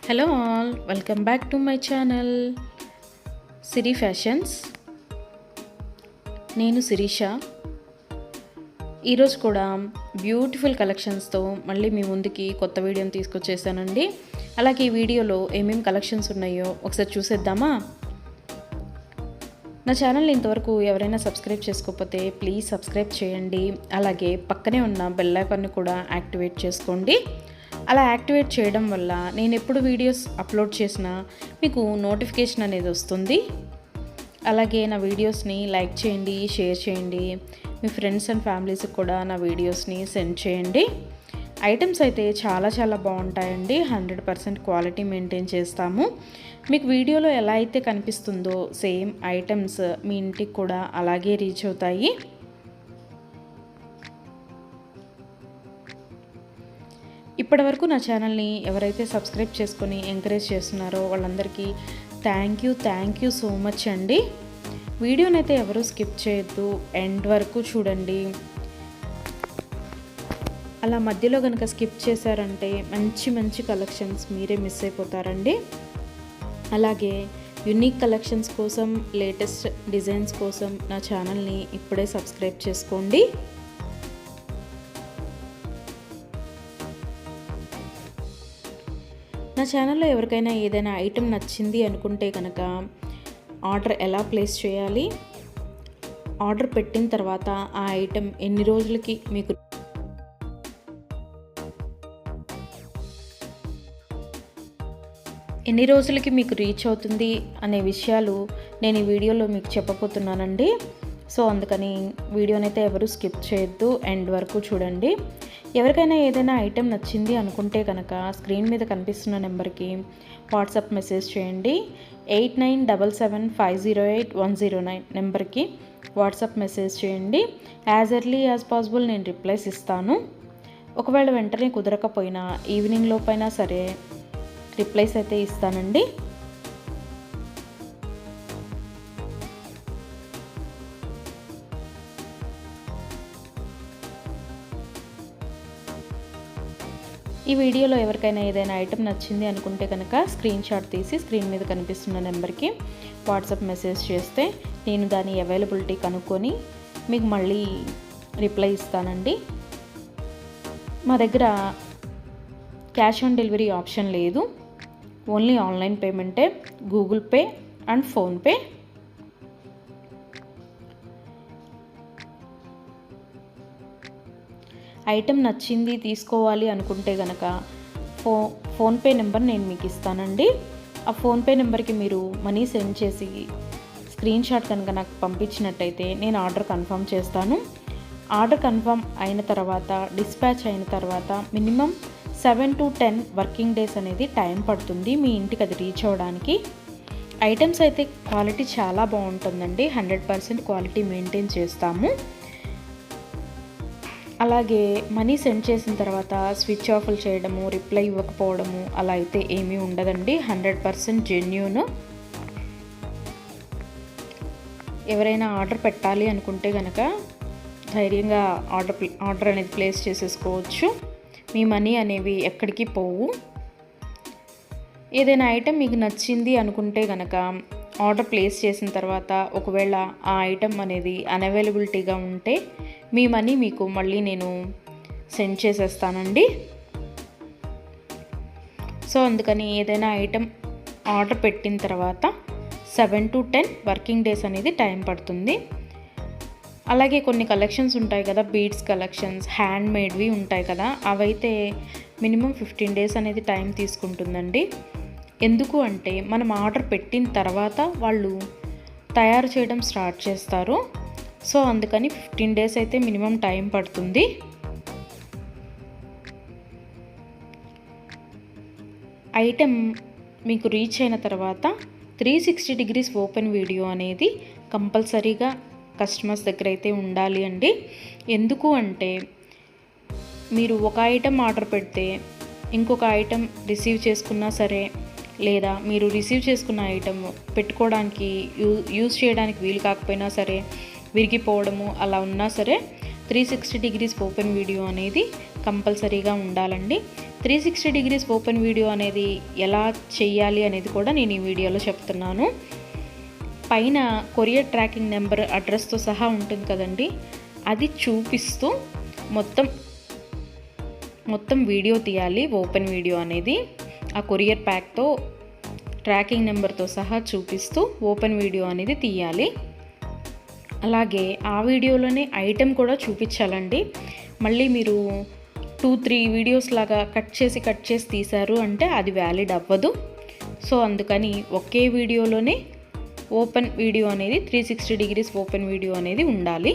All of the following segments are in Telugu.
Hello all, welcome back to my channel Siri fashions. నేను శిరీష. ఈరోజు కూడా బ్యూటిఫుల్ కలెక్షన్స్తో మళ్ళీ మీ ముందుకి కొత్త వీడియోని తీసుకొచ్చేసానండి. అలాగే ఈ వీడియోలో ఏమేమి కలెక్షన్స్ ఉన్నాయో ఒకసారి చూసేద్దామా? నా ఛానల్ని ఇంతవరకు ఎవరైనా సబ్స్క్రైబ్ చేసుకోకపోతే ప్లీజ్ సబ్స్క్రైబ్ చేయండి. అలాగే పక్కనే ఉన్న బెల్ ఐకాన్ని కూడా యాక్టివేట్ చేసుకోండి. అలా యాక్టివేట్ చేయడం వల్ల నేను ఎప్పుడు వీడియోస్ అప్లోడ్ చేసినా మీకు నోటిఫికేషన్ అనేది వస్తుంది. అలాగే నా వీడియోస్ని లైక్ చేయండి, షేర్ చేయండి. మీ ఫ్రెండ్స్ అండ్ ఫ్యామిలీస్కి కూడా నా వీడియోస్ని సెండ్ చేయండి. ఐటమ్స్ అయితే చాలా బాగుంటాయండి. 100% క్వాలిటీ మెయింటైన్ చేస్తాము. మీకు వీడియోలో ఎలా అయితే కనిపిస్తుందో సేమ్ ఐటమ్స్ మీ ఇంటికి కూడా అలాగే రీచ్ అవుతాయి. ఇప్పటివరకు నా ఛానల్ని ఎవరైతే సబ్స్క్రైబ్ చేసుకొని ఎంకరేజ్ చేస్తున్నారో వాళ్ళందరికీ థ్యాంక్ యూ సో మచ్ అండి. వీడియోని అయితే ఎవరు స్కిప్ చేయొద్దు, ఎండ్ వరకు చూడండి. అలా మధ్యలో కనుక స్కిప్ చేశారంటే మంచి కలెక్షన్స్ మీరే మిస్ అయిపోతారండి. అలాగే యూనిక్ కలెక్షన్స్ కోసం, లేటెస్ట్ డిజైన్స్ కోసం నా ఛానల్ని ఇప్పుడే సబ్స్క్రైబ్ చేసుకోండి. నా ఛానల్లో ఎవరికైనా ఏదైనా ఐటెం నచ్చింది అనుకుంటే కనుక ఆర్డర్ ఎలా ప్లేస్ చేయాలి, ఆర్డర్ పెట్టిన తర్వాత ఆ ఐటెం ఎన్ని రోజులకి మీకు రీచ్ అవుతుంది అనే విషయాలు నేను ఈ వీడియోలో మీకు చెప్పబోతున్నానండి. సో అందుకని వీడియోనైతే ఎవరు స్కిప్ చేయొద్దు, ఎండ్ వరకు చూడండి. ఎవరికైనా ఏదైనా ఐటెం నచ్చింది అనుకుంటే కనుక స్క్రీన్ మీద కనిపిస్తున్న నెంబర్కి వాట్సాప్ మెసేజ్ చేయండి. 8977508109 నెంబర్కి వాట్సాప్ మెసేజ్ చేయండి. యాజ్ ఎర్లీ యాజ్ పాసిబుల్ నేను రిప్లైస్ ఇస్తాను. ఒకవేళ వెంటనే కుదరకపోయినా ఈవినింగ్ లోపైనా సరే రిప్లైస్ అయితే ఇస్తానండి. ఈ వీడియోలో ఎవరికైనా ఏదైనా ఐటెం నచ్చింది అనుకుంటే కనుక స్క్రీన్ షాట్ తీసి స్క్రీన్ మీద కనిపిస్తున్న నెంబర్కి వాట్సాప్ మెసేజ్ చేస్తే నేను దాని అవైలబిలిటీ కనుక్కొని మీకు మళ్ళీ రిప్లై ఇస్తానండి. మా దగ్గర క్యాష్ ఆన్ డెలివరీ ఆప్షన్ లేదు, ఓన్లీ ఆన్లైన్ పేమెంటే, Google Pay and PhonePe. Item నచ్చింది తీసుకోవాలి అనుకుంటే కనుక ఫోన్పే నెంబర్ నేను మీకు ఇస్తానండి. ఆ ఫోన్పే నెంబర్కి మీరు మనీ సెండ్ చేసి స్క్రీన్ షాట్ కనుక నాకు పంపించినట్టయితే నేను ఆర్డర్ కన్ఫర్మ్ చేస్తాను. ఆర్డర్ కన్ఫర్మ్ అయిన తర్వాత, డిస్పాచ్ అయిన తర్వాత మినిమం 7 to 10 వర్కింగ్ డేస్ అనేది టైం పడుతుంది మీ ఇంటికి అది రీచ్ అవ్వడానికి. ఐటమ్స్ అయితే క్వాలిటీ చాలా బాగుంటుందండి. 100% క్వాలిటీ మెయింటైన్ చేస్తాము. అలాగే మనీ సెండ్ చేసిన తర్వాత స్విచ్ ఆఫ్లు చేయడము, రిప్లై ఇవ్వకపోవడము అలా అయితే ఏమీ ఉండదండి. 100% జెన్యూన్. ఎవరైనా ఆర్డర్ పెట్టాలి అనుకుంటే కనుక ధైర్యంగా ఆర్డర్ అనేది ప్లేస్ చేసేసుకోవచ్చు. మీ మనీ అనేవి ఎక్కడికి పోవు. ఏదైనా ఐటెం మీకు నచ్చింది అనుకుంటే కనుక ఆర్డర్ ప్లేస్ చేసిన తర్వాత ఒకవేళ ఆ ఐటెం అనేది అన్అవైలబిలిటీగా ఉంటే మీ మనీ మీకు మళ్ళీ నేను సెండ్ చేసేస్తానండి. సో అందుకని ఏదైనా ఐటెం ఆర్డర్ పెట్టిన తర్వాత 7 to 10 వర్కింగ్ డేస్ అనేది టైం పడుతుంది. అలాగే కొన్ని కలెక్షన్స్ ఉంటాయి కదా, బీడ్స్ కలెక్షన్స్, హ్యాండ్ మేడ్వి ఉంటాయి కదా, అవైతే మినిమం 15 డేస్ అనేది టైం తీసుకుంటుందండి. ఎందుకు అంటే మనం ఆర్డర్ పెట్టిన తర్వాత వాళ్ళు తయారు చేయడం స్టార్ట్ చేస్తారు. సో అందుకని 15 డేస్ అయితే మినిమం టైం పడుతుంది. ఐటెం మీకు రీచ్ అయిన తర్వాత 360 degrees ఓపెన్ వీడియో అనేది కంపల్సరీగా కస్టమర్స్ దగ్గర అయితే ఉండాలి అండి. ఎందుకు అంటే మీరు ఒక ఐటెం ఆర్డర్ పెడితే ఇంకొక ఐటెం రిసీవ్ చేసుకున్నా సరే, లేదా మీరు రిసీవ్ చేసుకున్న ఐటెం పెట్టుకోవడానికి యూజ్ చేయడానికి వీలు కాకపోయినా సరే, విరిగిపోవడము అలా ఉన్నా సరే 360 degrees ఓపెన్ వీడియో అనేది కంపల్సరీగా ఉండాలండి. 360 డిగ్రీస్ ఓపెన్ వీడియో అనేది ఎలా చేయాలి అనేది కూడా నేను ఈ వీడియోలో చెప్తున్నాను. పైన కొరియర్ ట్రాకింగ్ నెంబర్ అడ్రస్తో సహా ఉంటుంది కదండి, అది చూపిస్తూ మొత్తం వీడియో తీయాలి. ఓపెన్ వీడియో అనేది ఆ కొరియర్ ప్యాక్తో ట్రాకింగ్ నెంబర్తో సహా చూపిస్తూ ఓపెన్ వీడియో అనేది తీయాలి. అలాగే ఆ వీడియోలోనే ఐటెం కూడా చూపించాలండి. మళ్ళీ మీరు 2-3 వీడియోస్ లాగా కట్ చేసి తీశారు అంటే అది వ్యాలిడ్ అవ్వదు. సో అందుకని ఒకే వీడియోలోనే ఓపెన్ వీడియో అనేది 360 డిగ్రీస్ ఓపెన్ వీడియో అనేది ఉండాలి.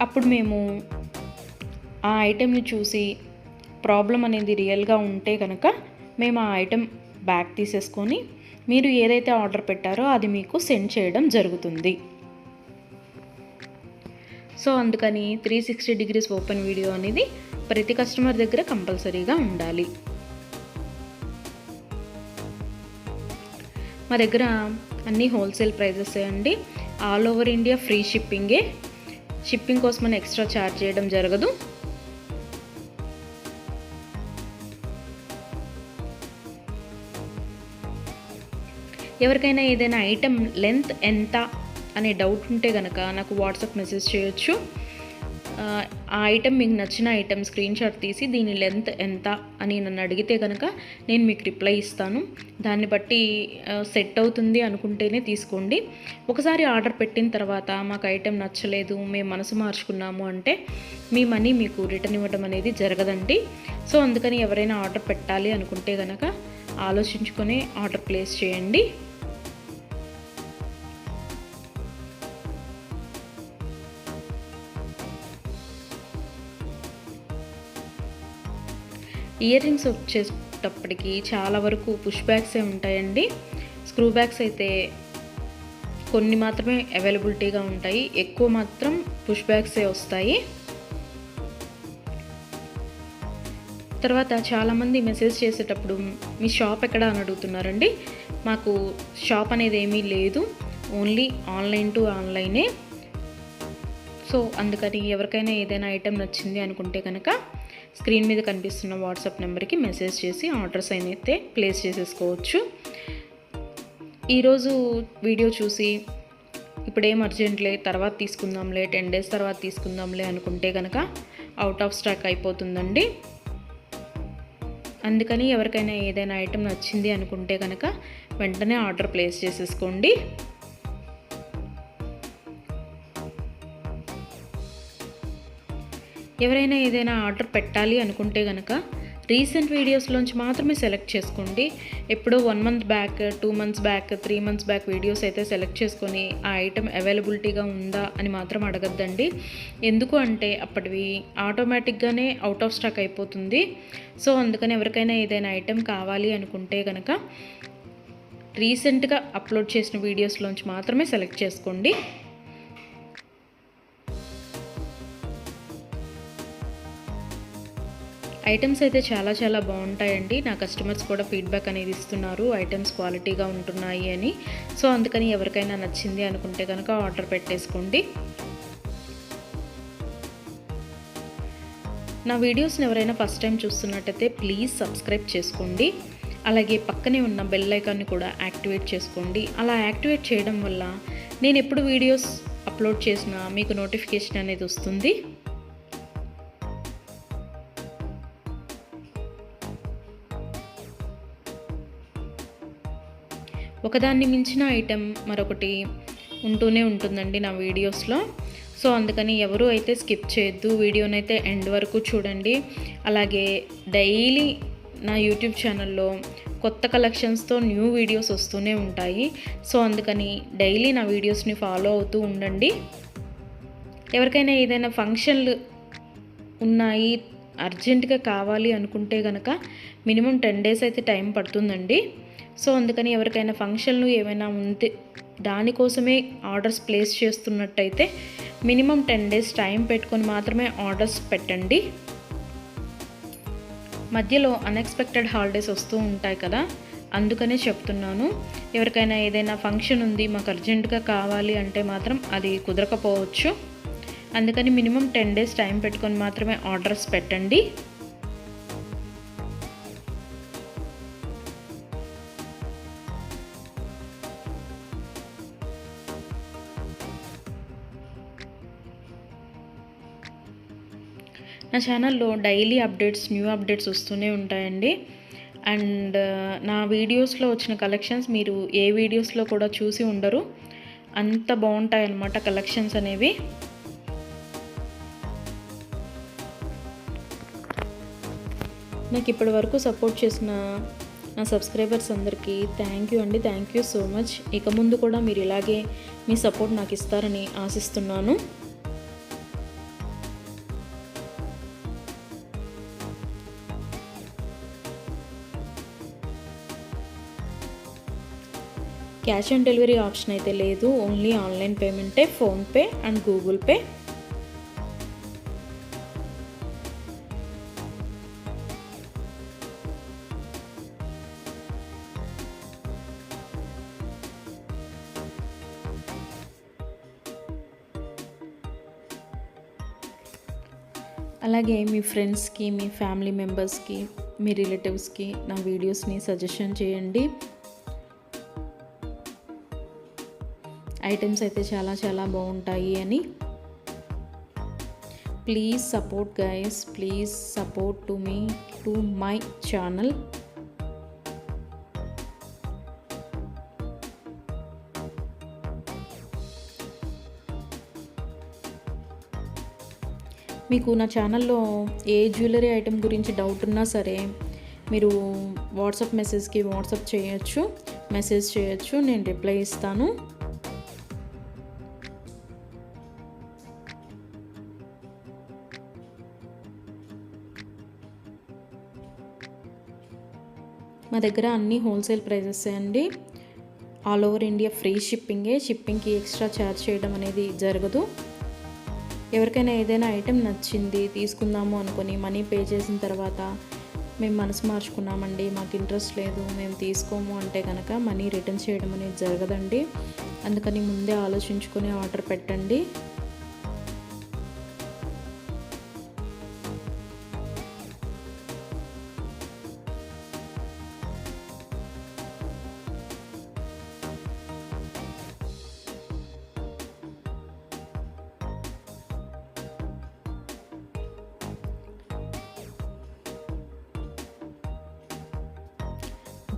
అప్పుడు మేము ఆ ఐటెంని చూసి ప్రాబ్లం అనేది రియల్గా ఉంటే కనుక మేము ఆ ఐటెం బ్యాక్ తీసేసుకొని మీరు ఏదైతే ఆర్డర్ పెట్టారో అది మీకు సెండ్ చేయడం జరుగుతుంది. సో అందుకని 360 డిగ్రీస్ ఓపెన్ వీడియో అనేది ప్రతి కస్టమర్ దగ్గర కంపల్సరీగా ఉండాలి. మా దగ్గర అన్నీ హోల్సేల్ ప్రైజెస్ అండి. ఆల్ ఓవర్ ఇండియా ఫ్రీ షిప్పింగే. షిప్పింగ్ కోసం మనం ఎక్స్ట్రా ఛార్జ్ చేయడం జరగదు. ఎవరికైనా ఏదైనా ఐటెం లెంత్ ఎంత అనే డౌట్ ఉంటే కనుక నాకు వాట్సాప్ మెసేజ్ చేయొచ్చు. ఆ ఐటెం మీకు నచ్చిన ఐటెం స్క్రీన్ షాట్ తీసి దీని లెంత్ ఎంత అని నన్ను అడిగితే కనుక నేను మీకు రిప్లై ఇస్తాను. దాన్ని బట్టి సెట్ అవుతుంది అనుకుంటేనే తీసుకోండి. ఒకసారి ఆర్డర్ పెట్టిన తర్వాత మాకు ఐటెం నచ్చలేదు, మేము మనసు మార్చుకున్నాము అంటే మీ మనీ మీకు రిటర్న్ ఇవ్వడం అనేది జరగదండి. సో అందుకని ఎవరైనా ఆర్డర్ పెట్టాలి అనుకుంటే కనుక ఆలోచించుకొని ఆర్డర్ ప్లేస్ చేయండి. ఇయర్ రింగ్స్ వచ్చేటప్పటికి చాలా వరకు పుష్ బ్యాగ్సే ఉంటాయండి. స్క్రూ బ్యాగ్స్ అయితే కొన్ని మాత్రమే అవైలబిలిటీగా ఉంటాయి, ఎక్కువ మాత్రం పుష్ బ్యాగ్సే వస్తాయి. తర్వాత చాలామంది మెసేజ్ చేసేటప్పుడు మీ షాప్ ఎక్కడ అని అడుగుతున్నారండి. మాకు షాప్ అనేది ఏమీ లేదు, ఓన్లీ ఆన్లైన్ టు ఆన్లైనే. సో అందుకని ఎవరికైనా ఏదైనా ఐటెం నచ్చింది అనుకుంటే కనుక స్క్రీన్ మీద కనిపిస్తున్న వాట్సాప్ నెంబర్కి మెసేజ్ చేసి ఆర్డర్స్ అయితే ప్లేస్ చేసేసుకోవచ్చు. ఈరోజు వీడియో చూసి ఇప్పుడేం అర్జెంట్లే తర్వాత తీసుకుందాంలే, 10 days తర్వాత తీసుకుందాంలే అనుకుంటే కనుక అవుట్ ఆఫ్ స్టాక్ అయిపోతుందండి. అందుకని ఎవరికైనా ఏదైనా ఐటెం నచ్చింది అనుకుంటే కనుక వెంటనే ఆర్డర్ ప్లేస్ చేసేసుకోండి. ఎవరైనా ఏదైనా ఆర్డర్ పెట్టాలి అనుకుంటే కనుక రీసెంట్ వీడియోస్లోంచి మాత్రమే సెలెక్ట్ చేసుకోండి. ఎప్పుడో 1 month back, 2 months back, 3 months back videos అయితే సెలెక్ట్ చేసుకొని ఆ ఐటెం అవైలబిలిటీగా ఉందా అని మాత్రం అడగద్దండి. ఎందుకు అంటే అప్పటివి ఆటోమేటిక్గానే అవుట్ ఆఫ్ స్టాక్ అయిపోతుంది. సో అందుకని ఎవరికైనా ఏదైనా ఐటెం కావాలి అనుకుంటే కనుక రీసెంట్గా అప్లోడ్ చేసిన వీడియోస్లోంచి మాత్రమే సెలెక్ట్ చేసుకోండి. ఐటమ్స్ అయితే చాలా బాగుంటాయండి. నా కస్టమర్స్ కూడా ఫీడ్బ్యాక్ అనేది ఇస్తున్నారు, ఐటమ్స్ క్వాలిటీగా ఉంటున్నాయి అని. సో అందుకని ఎవరికైనా నచ్చింది అనుకుంటే కనుక ఆర్డర్ పెట్టేసుకోండి. నా వీడియోస్ని ఎవరైనా ఫస్ట్ టైం చూస్తున్నట్టయితే ప్లీజ్ సబ్స్క్రైబ్ చేసుకోండి. అలాగే పక్కనే ఉన్న బెల్ ఐకాన్ని కూడా యాక్టివేట్ చేసుకోండి. అలా యాక్టివేట్ చేయడం వల్ల నేను ఎప్పుడు వీడియోస్ అప్లోడ్ చేసినా మీకు నోటిఫికేషన్ అనేది వస్తుంది. ఒకదాన్ని మించిన ఐటెం మరొకటి ఉంటూనే ఉంటుందండి నా వీడియోస్లో. సో అందుకని ఎవరు అయితే స్కిప్ చేయొద్దు, వీడియోనైతే ఎండ్ వరకు చూడండి. అలాగే డైలీ నా యూట్యూబ్ ఛానల్లో కొత్త కలెక్షన్స్తో న్యూ వీడియోస్ వస్తూనే ఉంటాయి. సో అందుకని డైలీ నా వీడియోస్ని ఫాలో అవుతూ ఉండండి. ఎవరికైనా ఏదైనా ఫంక్షన్లు ఉన్నాయి, అర్జెంటుగా కావాలి అనుకుంటే కనుక మినిమం 10 days అయితే టైం పడుతుందండి. సో అందుకని ఎవరికైనా ఫంక్షన్లు ఏమైనా ఉంటే దానికోసమే ఆర్డర్స్ ప్లేస్ చేస్తున్నట్టయితే మినిమం 10 days టైం పెట్టుకొని మాత్రమే ఆర్డర్స్ పెట్టండి. మధ్యలో అన్ఎక్స్పెక్టెడ్ హాలిడేస్ వస్తూ ఉంటాయి కదా, అందుకనే చెప్తున్నాను. ఎవరికైనా ఏదైనా ఫంక్షన్ ఉంది మాకు అర్జెంటుగా కావాలి అంటే మాత్రం అది కుదరకపోవచ్చు. అందుకని మినిమం 10 days టైం పెట్టుకొని మాత్రమే ఆర్డర్స్ పెట్టండి. నా ఛానల్లో డైలీ అప్డేట్స్, న్యూ అప్డేట్స్ వస్తూనే ఉంటాయండి. అండ్ నా వీడియోస్లో వచ్చిన కలెక్షన్స్ మీరు ఏ వీడియోస్లో కూడా చూసి ఉండరు, అంత బాగుంటాయి అన్నమాట కలెక్షన్స్ అనేవి. నాకు ఇప్పటి వరకు సపోర్ట్ చేసిన నా సబ్స్క్రైబర్స్ అందరికీ థ్యాంక్ యూ అండి. Thank you so much. ఇక ముందు కూడా మీరు ఇలాగే మీ సపోర్ట్ నాకు ఇస్తారని ఆశిస్తున్నాను. క్యాష్ ఆన్ డెలివరీ ఆప్షన్ అయితే లేదు, ఓన్లీ ఆన్లైన్ పేమెంటే, ఫోన్పే అండ్ గూగుల్ పే. అలాగే మీ ఫ్రెండ్స్కి, మీ ఫ్యామిలీ మెంబర్స్కి, మీ రిలేటివ్స్కి నా వీడియోస్ని సజెషన్ చేయండి. ఐటమ్స్ అయితే చాలా చాలా బాగుంటాయి అని. Please support guys, please support to me, to my channel. మీకు నా ఛానల్లో ఏ జ్యువెలరీ ఐటెం గురించి డౌట్ ఉన్నా సరే మీరు వాట్సాప్ మెసేజ్కి వాట్సాప్ చేయొచ్చు, మెసేజ్ చేయొచ్చు, నేను రిప్లై ఇస్తాను. మా దగ్గర అన్నీ హోల్సేల్ ప్రైజెస్ అండి. ఆల్ ఓవర్ ఇండియా ఫ్రీ షిప్పింగే. షిప్పింగ్కి ఎక్స్ట్రా ఛార్జ్ చేయడం అనేది జరగదు. ఎవరికైనా ఏదైనా ఐటెం నచ్చింది తీసుకుందాము అనుకొని మనీ పే చేసిన తర్వాత మేము మనసు మార్చుకున్నామండి, మాకు ఇంట్రెస్ట్ లేదు, మేము తీసుకోము అంటే కనుక మనీ రిటర్న్ చేయడం అనేది జరగదండి. అందుకని ముందే ఆలోచించుకొని ఆర్డర్ పెట్టండి.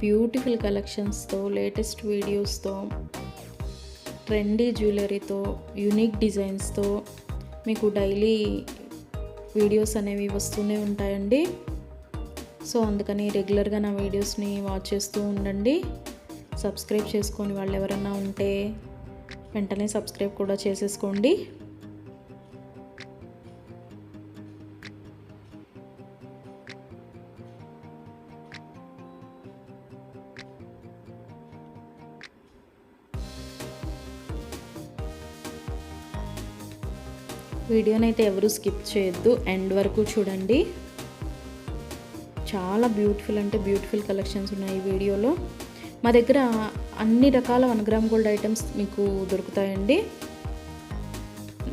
బ్యూటిఫుల్ కలెక్షన్స్తో, లేటెస్ట్ వీడియోస్తో, ట్రెండీ జ్యువెలరీతో, యూనిక్ డిజైన్స్తో మీకు డైలీ వీడియోస్ అనేవి వస్తూనే ఉంటాయండి. సో అందుకని రెగ్యులర్గా నా వీడియోస్ని వాచ్ చేస్తూ ఉండండి. సబ్స్క్రైబ్ చేసుకొని వాళ్ళు ఎవరైనా ఉంటే వెంటనే సబ్స్క్రైబ్ కూడా చేసేసుకోండి. వీడియోనైతే ఎవరు స్కిప్ చేయొద్దు, ఎండ్ వరకు చూడండి. చాలా బ్యూటిఫుల్ అంటే బ్యూటిఫుల్ కలెక్షన్స్ ఉన్నాయి ఈ వీడియోలో. మా దగ్గర అన్ని రకాల 1 గ్రామ్ గోల్డ్ ఐటమ్స్ మీకు దొరుకుతాయండి.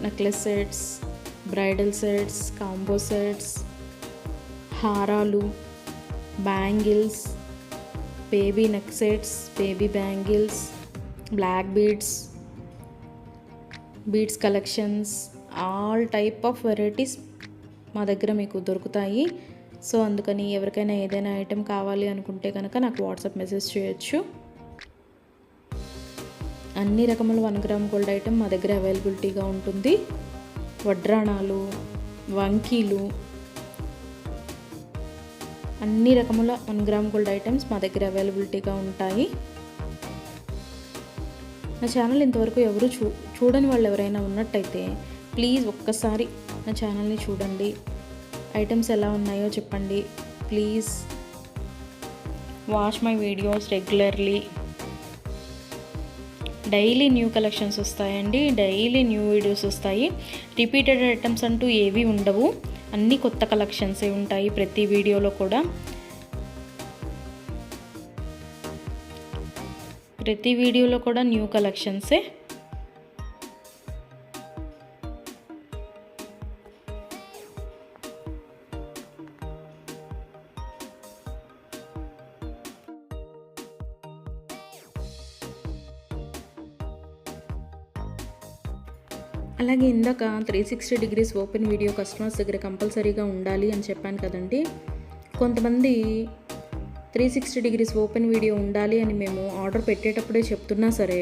Necklace sets, bridal sets, combo sets, హారాలు, bangles, baby neck sets, baby bangles, black beads, beads collections, all type of varieties మా దగ్గర మీకు దొరుకుతాయి. సో అందుకని ఎవరికైనా ఏదైనా ఐటెం కావాలి అనుకుంటే కనుక నాకు వాట్సాప్ మెసేజ్ చేయొచ్చు. అన్ని రకముల 1 గ్రామ్ గోల్డ్ ఐటెం మా దగ్గర అవైలబిలిటీగా ఉంటుంది. వడ్రాణాలు, వంకీలు, అన్ని రకముల 1 గ్రామ్ గోల్డ్ ఐటమ్స్ మా దగ్గర అవైలబిలిటీగా ఉంటాయి. నా ఛానల్ ఇంతవరకు ఎవరు చూడని వాళ్ళు ఎవరైనా ఉన్నట్టయితే ప్లీజ్ ఒక్కసారి నా ఛానల్ని చూడండి. ఐటమ్స్ ఎలా ఉన్నాయో చెప్పండి. Please watch my videos regularly. Daily new collections వస్తాయండి, డైలీ న్యూ వీడియోస్ వస్తాయి. రిపీటెడ్ ఐటమ్స్ అంటూ ఏవి ఉండవు, అన్నీ కొత్త కలెక్షన్సే ఉంటాయి ప్రతి వీడియోలో కూడా. ప్రతి వీడియోలో కూడా న్యూ కలెక్షన్సే. అలాగే ఇందాక 360 డిగ్రీస్ ఓపెన్ వీడియో కస్టమర్స్ దగ్గర కంపల్సరీగా ఉండాలి అని చెప్పాను కదండి. కొంతమంది 360 డిగ్రీస్ ఓపెన్ వీడియో ఉండాలి అని మేము ఆర్డర్ పెట్టేటప్పుడే చెప్తున్నా సరే,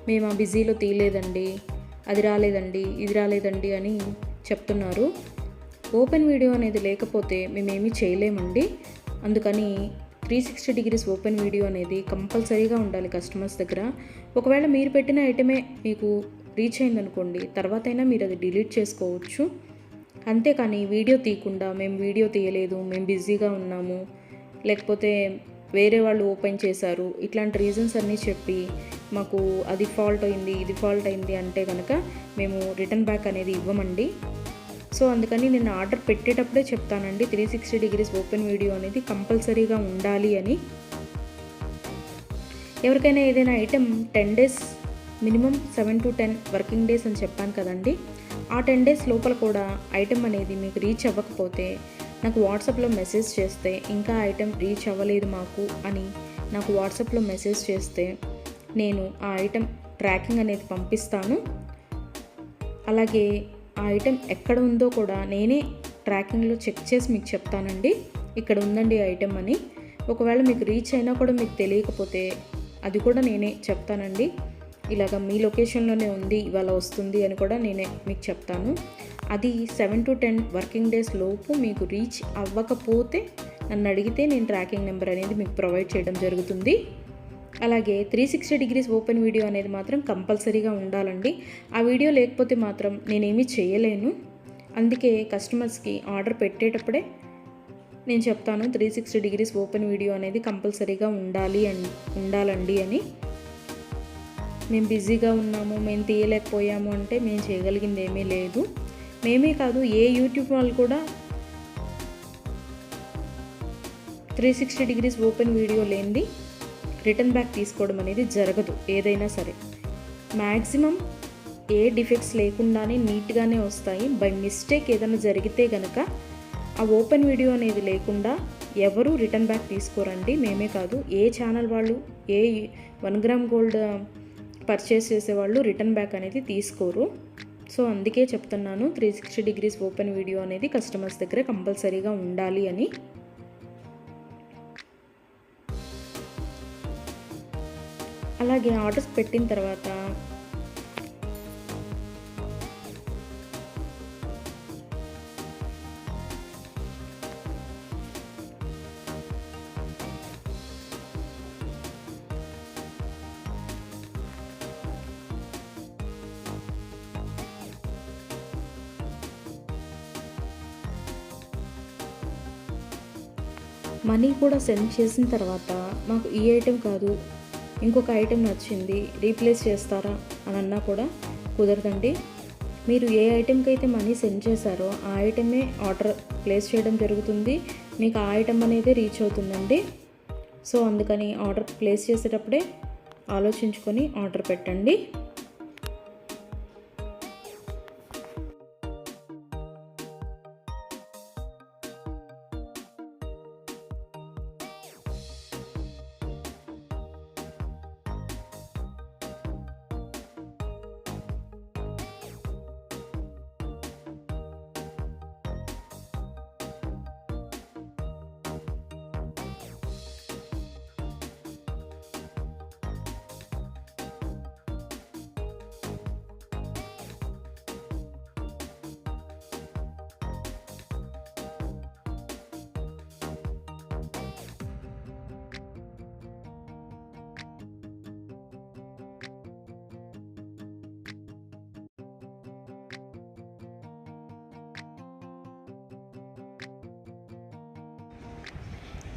మేము ఆ బిజీలో తీయలేదండి, అది రాలేదండి, ఇది రాలేదండి అని చెప్తున్నారు. ఓపెన్ వీడియో అనేది లేకపోతే మేమేమీ చేయలేమండి. అందుకని 360 డిగ్రీస్ ఓపెన్ వీడియో అనేది కంపల్సరీగా ఉండాలి కస్టమర్స్ దగ్గర. ఒకవేళ మీరు పెట్టిన ఐటమే మీకు రీచ్ అయిందనుకోండి, తర్వాత అయినా మీరు అది డిలీట్ చేసుకోవచ్చు. అంతేకాని వీడియో తీయకుండా మేము వీడియో తీయలేదు, మేము బిజీగా ఉన్నాము, లేకపోతే వేరే వాళ్ళు ఓపెన్ చేశారు, ఇట్లాంటి రీజన్స్ అన్నీ చెప్పి మాకు అది ఫాల్ట్ అయింది, ఇది ఫాల్ట్ అయింది అంటే కనుక మేము రిటర్న్ బ్యాక్ అనేది ఇవ్వమండి. సో అందుకని నేను ఆర్డర్ పెట్టేటప్పుడే చెప్తానండి 360 డిగ్రీస్ ఓపెన్ వీడియో అనేది కంపల్సరీగా ఉండాలి అని. ఎవరికైనా ఏదైనా item 10 days minimum 7 to 10 working days అని చెప్పాను కదండి. ఆ 10 డేస్ లోపల కూడా ఐటెం అనేది మీకు రీచ్ అవ్వకపోతే నాకు వాట్సాప్లో మెసేజ్ చేస్తే, ఇంకా ఐటెం రీచ్ అవ్వలేదు మాకు అని నాకు వాట్సాప్లో మెసేజ్ చేస్తే నేను ఆ ఐటెం ట్రాకింగ్ అనేది పంపిస్తాను. అలాగే ఆ ఐటెం ఎక్కడ ఉందో కూడా నేనే ట్రాకింగ్లో చెక్ చేసి మీకు చెప్తానండి, ఇక్కడ ఉందండి ఐటెం అని. ఒకవేళ మీకు రీచ్ అయినా కూడా మీకు తెలియకపోతే అది కూడా నేనే చెప్తానండి, ఇలాగ మీ లొకేషన్లోనే ఉంది, ఇవాళ వస్తుంది అని కూడా నేనే మీకు చెప్తాను. అది 7 to 10 వర్కింగ్ డేస్ లోపు మీకు రీచ్ అవ్వకపోతే నన్ను అడిగితే నేను ట్రాకింగ్ నెంబర్ అనేది మీకు ప్రొవైడ్ చేయడం జరుగుతుంది. అలాగే 360 డిగ్రీస్ ఓపెన్ వీడియో అనేది మాత్రం కంపల్సరీగా ఉండాలండి. ఆ వీడియో లేకపోతే మాత్రం నేనేమీ చేయలేను. అందుకే కస్టమర్స్కి ఆర్డర్ పెట్టేటప్పుడే నేను చెప్తాను 360 డిగ్రీస్ ఓపెన్ వీడియో అనేది కంపల్సరీగా ఉండాలండి అని. మేము బిజీగా ఉన్నాము, మేము తీయలేకపోయాము అంటే మేము చేయగలిగింది ఏమీ లేదు. మేమే కాదు, ఏ యూట్యూబ్ వాళ్ళు కూడా 360 డిగ్రీస్ ఓపెన్ వీడియో లేనిది రిటర్న్ బ్యాక్ తీసుకోవడం అనేది జరగదు. ఏదైనా సరే మ్యాక్సిమం ఏ డిఫెక్ట్స్ లేకుండానే నీట్గానే వస్తాయి. బై మిస్టేక్ ఏదైనా జరిగితే కనుక ఆ ఓపెన్ వీడియో అనేది లేకుండా ఎవరు రిటర్న్ బ్యాక్ తీసుకోరండి. మేమే కాదు, ఏ ఛానల్ వాళ్ళు, ఏ 1 గ్రామ్ గోల్డ్ పర్చేస్ చేసేవాళ్ళు రిటర్న్ బ్యాక్ అనేది తీసుకోరు. సో అందుకే చెప్తున్నాను 360 డిగ్రీస్ ఓపెన్ వీడియో అనేది కస్టమర్స్ దగ్గర కంపల్సరీగా ఉండాలి అని. అలాగే ఆర్డర్స్ పెట్టిన తర్వాత మనీ కూడా సెండ్ చేసిన తర్వాత మాకు ఈ ఐటెం కాదు, ఇంకొక ఐటెం నచ్చింది, రీప్లేస్ చేస్తారా అని అన్నా కూడా కుదరదండి. మీరు ఏ ఐటెంకి అయితే మనీ సెండ్ చేశారో ఆ ఐటమే ఆర్డర్ ప్లేస్ చేయడం జరుగుతుంది. మీకు ఆ ఐటెం అనేది రీచ్ అవుతుందండి. సో అందుకని ఆర్డర్ ప్లేస్ చేసేటప్పుడే ఆలోచించుకొని ఆర్డర్ పెట్టండి.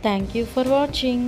Thank you for watching.